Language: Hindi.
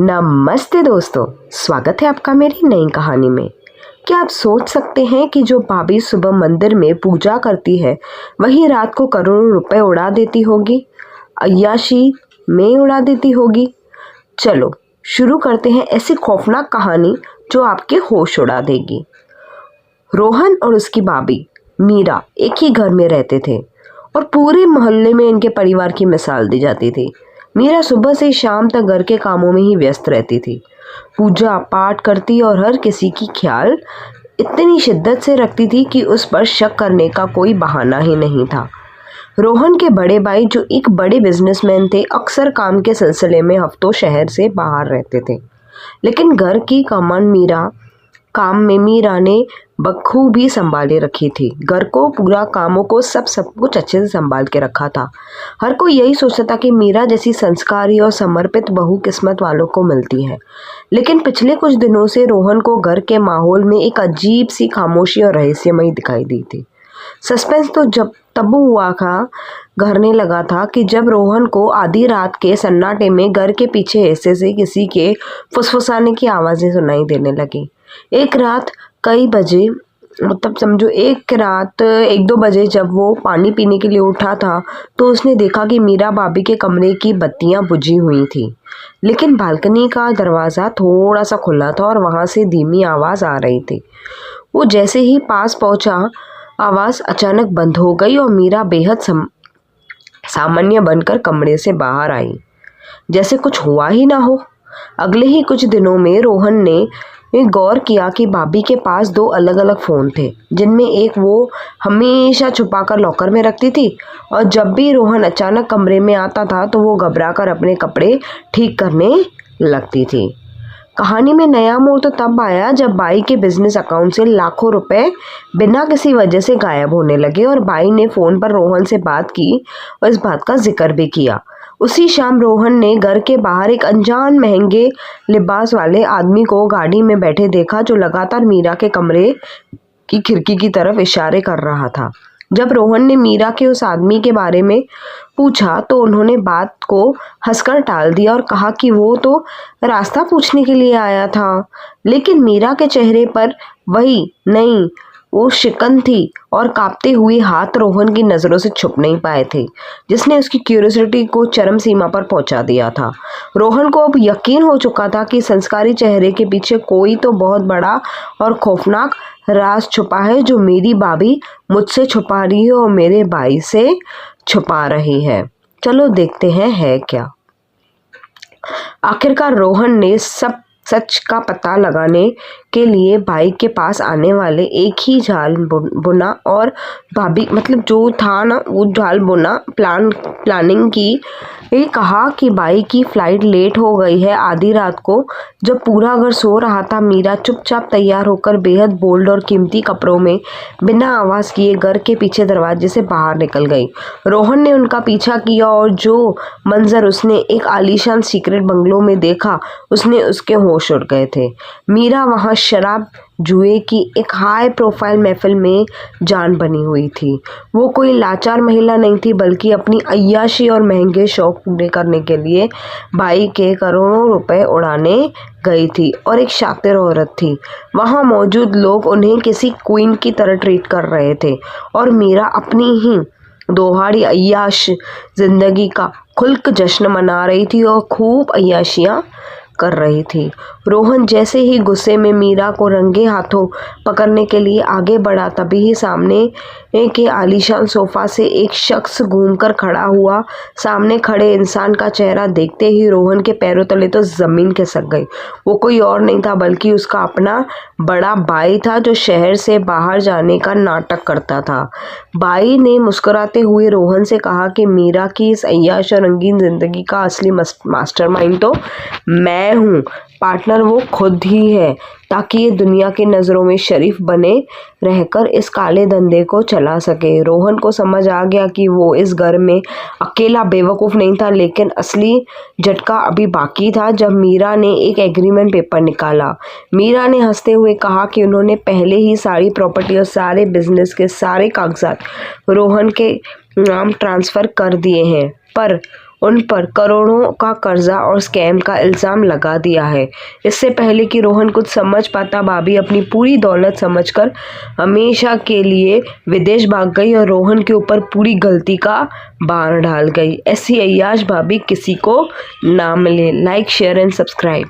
नमस्ते दोस्तों, स्वागत है आपका मेरी नई कहानी में। क्या आप सोच सकते हैं कि जो भाभी सुबह मंदिर में पूजा करती है वही रात को करोड़ों रुपए उड़ा देती होगी, अय्याशी में उड़ा देती होगी। चलो शुरू करते हैं ऐसी खौफनाक कहानी जो आपके होश उड़ा देगी। रोहन और उसकी भाभी मीरा एक ही घर में रहते थे और पूरे मोहल्ले में इनके परिवार की मिसाल दी जाती थी। मीरा सुबह से शाम तक घर के कामों में ही व्यस्त रहती थी, पूजा पाठ करती और हर किसी की ख्याल इतनी शिद्दत से रखती थी कि उस पर शक करने का कोई बहाना ही नहीं था। रोहन के बड़े भाई जो एक बड़े बिजनेसमैन थे, अक्सर काम के सिलसिले में हफ्तों शहर से बाहर रहते थे, लेकिन घर की काम में मीरा ने बखूबी संभाले रखी थी। घर को पूरा कामों को सब कुछ अच्छे से संभाल के रखा था। हर कोई यही सोचता था कि मीरा जैसी संस्कारी और समर्पित बहू किस्मत वालों को मिलती है, लेकिन पिछले कुछ दिनों से रोहन को घर के माहौल में एक अजीब सी खामोशी और रहस्यमयी दिखाई दी थी। सस्पेंस तो तब हुआ था घरने लगा था कि जब रोहन को आधी रात के सन्नाटे में घर के पीछे हिस्से से किसी के फुसफुसाने की आवाज़ें सुनाई देने लगी। एक रात कई बजे, मतलब समझो एक रात 1-2 बजे जब वो पानी पीने के लिए उठा था तो उसने देखा कि मीरा भाभी के कमरे की बत्तियां बुझी हुई थी, लेकिन बालकनी का दरवाज़ा थोड़ा सा खुला था और वहाँ से धीमी आवाज़ आ रही थी। वो जैसे ही पास पहुँचा, आवाज़ अचानक बंद हो गई और मीरा बेहद सामान्य बनकर कमरे से बाहर आई, जैसे कुछ हुआ ही ना हो। अगले ही कुछ दिनों में रोहन ने गौर किया कि भाभी के पास 2 अलग अलग फ़ोन थे, जिनमें एक वो हमेशा छुपाकर लॉकर में रखती थी और जब भी रोहन अचानक कमरे में आता था तो वो घबराकर अपने कपड़े ठीक करने लगती थी। कहानी में नया मोड़ तो तब आया जब भाई के बिजनेस अकाउंट से लाखों रुपए बिना किसी वजह से गायब होने लगे और भाई ने फ़ोन पर रोहन से बात की और इस बात का जिक्र भी किया। उसी शाम रोहन ने घर के बाहर एक अनजान महंगे लिबास वाले आदमी को गाड़ी में बैठे देखा, जो लगातार मीरा के कमरे की खिड़की की तरफ इशारे कर रहा था। जब रोहन ने मीरा के उस आदमी के बारे में पूछा तो उन्होंने बात को हंसकर टाल दिया और कहा कि वो तो रास्ता पूछने के लिए आया था। लेकिन मीरा के चेहरे पर वही नहीं, वो शिकन थी और कांपते हुए हाथ रोहन की नज़रों से छुप नहीं पाए थे, जिसने उसकी क्यूरियोसिटी को चरम सीमा पर पहुंचा दिया था। रोहन को अब यकीन हो चुका था कि संस्कारी चेहरे के पीछे कोई तो बहुत बड़ा और खौफनाक राज छुपा है, जो मेरी भाभी मुझसे छुपा रही है और मेरे भाई से छुपा रही है। चलो देखते हैं है क्या। आखिरकार रोहन ने सब सच का पता लगाने के लिए भाई के पास आने वाले एक ही जाल बुना और भाभी मतलब जो था ना वो जाल बुना प्लानिंग की। ये कहा कि भाई की फ्लाइट लेट हो गई है। आधी रात को जब पूरा घर सो रहा था, मीरा चुपचाप तैयार होकर बेहद बोल्ड और कीमती कपड़ों में बिना आवाज़ किए घर के पीछे दरवाजे से बाहर निकल गई। रोहन ने उनका पीछा किया और जो मंजर उसने एक आलीशान सीक्रेट बंगलों में देखा, उसने उसके होश उड़ गए थे। मीरा वहाँ शराब जुए की एक हाई प्रोफाइल महफिल में जान बनी हुई थी। वो कोई लाचार महिला नहीं थी, बल्कि अपनी अय्याशी और महंगे शौक पूरे करने के लिए भाई के करोड़ों रुपए उड़ाने गई थी और एक शातिर औरत थी। वहाँ मौजूद लोग उन्हें किसी क्वीन की तरह ट्रीट कर रहे थे और मीरा अपनी ही दोहाड़ी अय्याश जिंदगी का खुल्क जश्न मना रही थी और खूब अय्याशियाँ कर रही थी। रोहन जैसे ही गुस्से में मीरा को रंगे हाथों पकड़ने के लिए आगे बढ़ा, तभी ही सामने के आलीशान सोफा से एक शख्स घूमकर खड़ा हुआ। सामने खड़े इंसान का चेहरा देखते ही रोहन के पैरों तले तो जमीन खिसक गई। वो कोई और नहीं था बल्कि उसका अपना बड़ा भाई था, जो शहर से बाहर जाने का नाटक करता था। भाई ने मुस्कुराते हुए रोहन से कहा कि मीरा की इस अय्याश और रंगीन जिंदगी का असली मास्टरमाइंड तो मैं हूँ, पार्टनर वो खुद ही है, ताकि ये दुनिया की नज़रों में शरीफ बने रहकर इस काले धंधे को चला सके। रोहन को समझ आ गया कि वो इस घर में अकेला बेवकूफ़ नहीं था, लेकिन असली झटका अभी बाकी था जब मीरा ने एक एग्रीमेंट पेपर निकाला। मीरा ने हंसते हुए कहा कि उन्होंने पहले ही सारी प्रॉपर्टी और सारे बिजनेस के सारे कागजात रोहन के नाम ट्रांसफ़र कर दिए हैं, पर उन पर करोड़ों का कर्जा और स्कैम का इल्ज़ाम लगा दिया है। इससे पहले कि रोहन कुछ समझ पाता, भाभी अपनी पूरी दौलत समझकर हमेशा के लिए विदेश भाग गई और रोहन के ऊपर पूरी गलती का भार डाल गई। ऐसी अय्याश भाभी किसी को ना मिले। Like, share and subscribe.